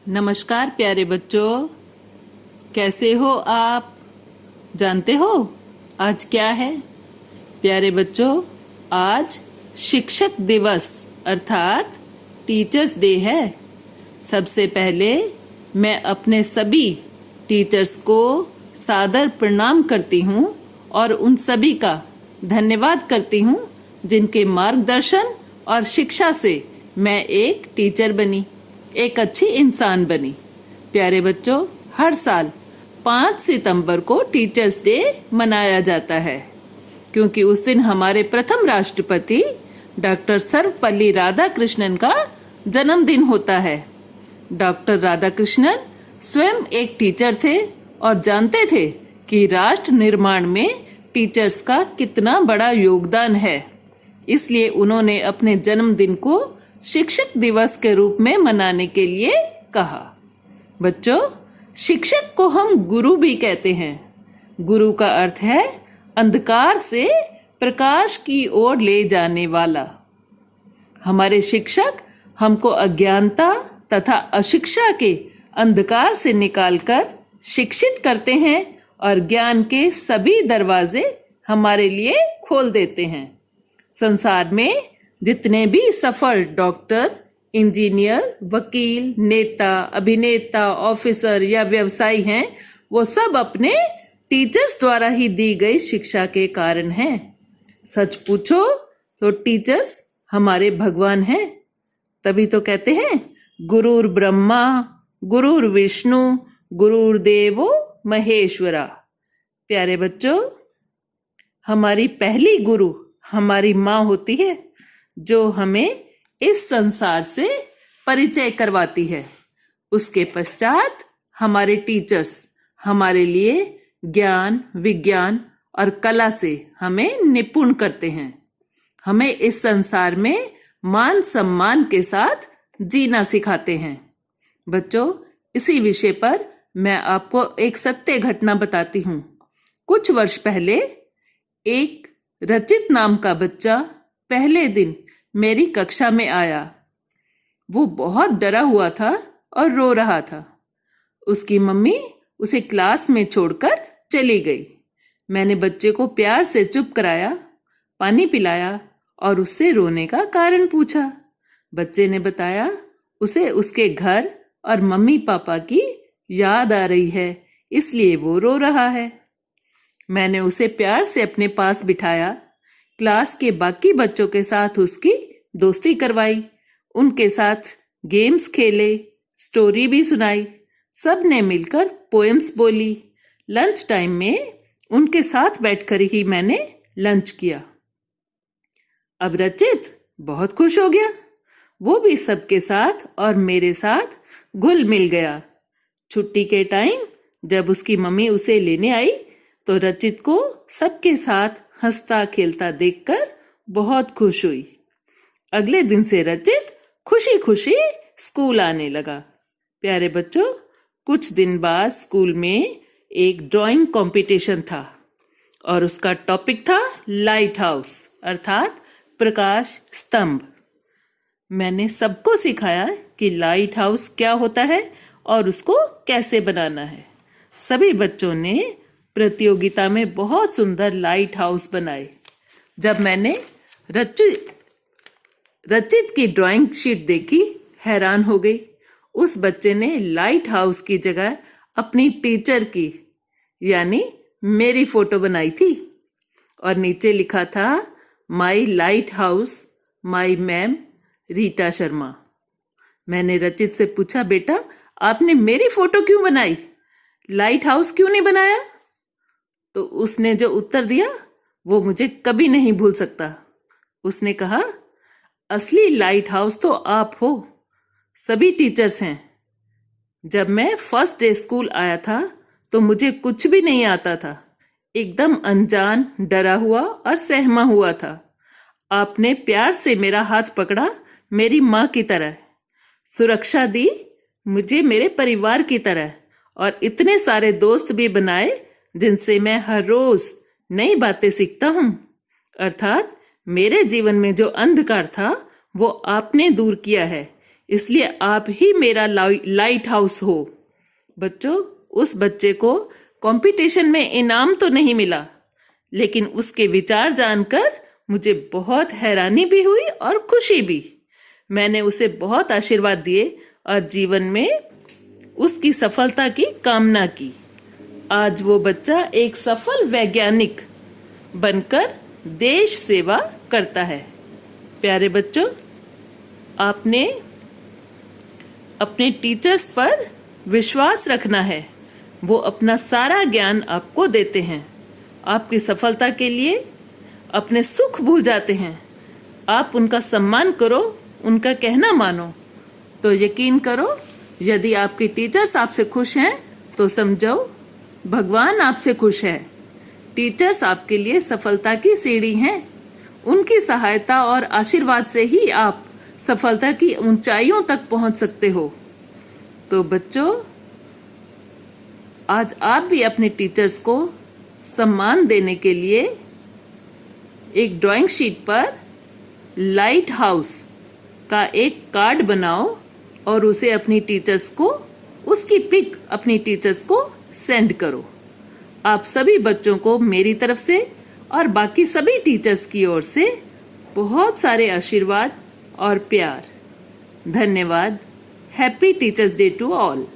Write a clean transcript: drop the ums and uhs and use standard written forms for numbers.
नमस्कार प्यारे बच्चों, कैसे हो आप? जानते हो आज क्या है? प्यारे बच्चों, आज शिक्षक दिवस अर्थात टीचर्स डे है। सबसे पहले मैं अपने सभी टीचर्स को सादर प्रणाम करती हूँ और उन सभी का धन्यवाद करती हूँ जिनके मार्गदर्शन और शिक्षा से मैं एक टीचर बनी, एक अच्छी इंसान बनी। प्यारे बच्चों, हर साल 5 सितंबर को टीचर्स डे मनाया जाता है क्योंकि उस दिन हमारे प्रथम राष्ट्रपति डॉक्टर सर्वपल्ली राधाकृष्णन का जन्मदिन होता है। डॉक्टर राधाकृष्णन स्वयं एक टीचर थे और जानते थे कि राष्ट्र निर्माण में टीचर्स का कितना बड़ा योगदान है। इसलिए उन्होंने अपने जन्मदिन को शिक्षक दिवस के रूप में मनाने के लिए कहा। बच्चों, शिक्षक को हम गुरु भी कहते हैं। गुरु का अर्थ है अंधकार से प्रकाश की ओर ले जाने वाला। हमारे शिक्षक हमको अज्ञानता तथा अशिक्षा के अंधकार से निकालकर शिक्षित करते हैं और ज्ञान के सभी दरवाजे हमारे लिए खोल देते हैं। संसार में जितने भी सफल डॉक्टर, इंजीनियर, वकील, नेता, अभिनेता, ऑफिसर या व्यवसायी हैं, वो सब अपने टीचर्स द्वारा ही दी गई शिक्षा के कारण हैं। सच पूछो तो टीचर्स हमारे भगवान हैं। तभी तो कहते हैं गुरुर ब्रह्मा, गुरुर विष्णु, गुरुर्देवो महेश्वरा। प्यारे बच्चों, हमारी पहली गुरु हमारी माँ होती है जो हमें इस संसार से परिचय करवाती है। उसके पश्चात हमारे टीचर्स हमारे लिए ज्ञान, विज्ञान और कला से हमें निपुण करते हैं। हमें इस संसार में मान सम्मान के साथ जीना सिखाते हैं। बच्चों, इसी विषय पर मैं आपको एक सत्य घटना बताती हूँ। कुछ वर्ष पहले एक रचित नाम का बच्चा पहले दिन मेरी कक्षा में आया। वो बहुत डरा हुआ था और रो रहा था। उसकी मम्मी उसे क्लास में छोड़कर चली गई। मैंने बच्चे को प्यार से चुप कराया, पानी पिलाया और उससे रोने का कारण पूछा। बच्चे ने बताया उसे उसके घर और मम्मी पापा की याद आ रही है, इसलिए वो रो रहा है। मैंने उसे प्यार से अपने पास बिठाया, क्लास के बाकी बच्चों के साथ उसकी दोस्ती करवाई, उनके साथ गेम्स खेले, स्टोरी भी सुनाई। सब ने मिलकर पोएम्स बोली। लंच टाइम में उनके साथ बैठकर ही मैंने लंच किया। अब रचित बहुत खुश हो गया। वो भी सबके साथ और मेरे साथ घुल मिल गया। छुट्टी के टाइम जब उसकी मम्मी उसे लेने आई तो रचित को सबके साथ हंसता खेलता देखकर बहुत खुश हुई। अगले दिन से रचित खुशी खुशी स्कूल आने लगा। प्यारे बच्चों, कुछ दिन बाद स्कूल में एक ड्राइंग कंपटीशन था और उसका टॉपिक था लाइट हाउस अर्थात प्रकाश स्तंभ। मैंने सबको सिखाया कि लाइट हाउस क्या होता है और उसको कैसे बनाना है। सभी बच्चों ने प्रतियोगिता में बहुत सुंदर लाइट हाउस बनाए। जब मैंने रचित की ड्राइंग शीट देखी, हैरान हो गई। उस बच्चे ने लाइट हाउस की जगह अपनी टीचर की यानी मेरी फोटो बनाई थी और नीचे लिखा था माई लाइट हाउस, माई मैम रीटा शर्मा। मैंने रचित से पूछा, बेटा आपने मेरी फोटो क्यों बनाई, लाइट हाउस क्यों नहीं बनाया? तो उसने जो उत्तर दिया वो मुझे कभी नहीं भूल सकता। उसने कहा, असली लाइट हाउस तो आप हो, सभी टीचर्स हैं। जब मैं फर्स्ट डे स्कूल आया था तो मुझे कुछ भी नहीं आता था, एकदम अनजान, डरा हुआ और सहमा हुआ था। आपने प्यार से मेरा हाथ पकड़ा, मेरी माँ की तरह सुरक्षा दी, मुझे मेरे परिवार की तरह, और इतने सारे दोस्त भी बनाए जिनसे मैं हर रोज नई बातें सीखता हूँ। अर्थात मेरे जीवन में जो अंधकार था वो आपने दूर किया है, इसलिए आप ही मेरा लाइट हाउस हो। बच्चों, उस बच्चे को कंपटीशन में इनाम तो नहीं मिला, लेकिन उसके विचार जानकर मुझे बहुत हैरानी भी हुई और खुशी भी। मैंने उसे बहुत आशीर्वाद दिए और जीवन में उसकी सफलता की कामना की। आज वो बच्चा एक सफल वैज्ञानिक बनकर देश सेवा करता है। प्यारे बच्चों, आपने अपने टीचर्स पर विश्वास रखना है। वो अपना सारा ज्ञान आपको देते हैं। आपकी सफलता के लिए अपने सुख भूल जाते हैं। आप उनका सम्मान करो, उनका कहना मानो। तो यकीन करो, यदि आपके टीचर्स आपसे खुश हैं तो समझो भगवान आपसे खुश है। टीचर्स आपके लिए सफलता की सीढ़ी हैं। उनकी सहायता और आशीर्वाद से ही आप सफलता की ऊंचाइयों तक पहुंच सकते हो। तो बच्चों, आज आप भी अपने टीचर्स को सम्मान देने के लिए एक ड्राइंग शीट पर लाइट हाउस का एक कार्ड बनाओ और उसे अपनी टीचर्स को, उसकी पिक अपनी टीचर्स को सेंड करो। आप सभी बच्चों को मेरी तरफ से और बाकी सभी टीचर्स की ओर से बहुत सारे आशीर्वाद और प्यार। धन्यवाद। Happy teachers day to all.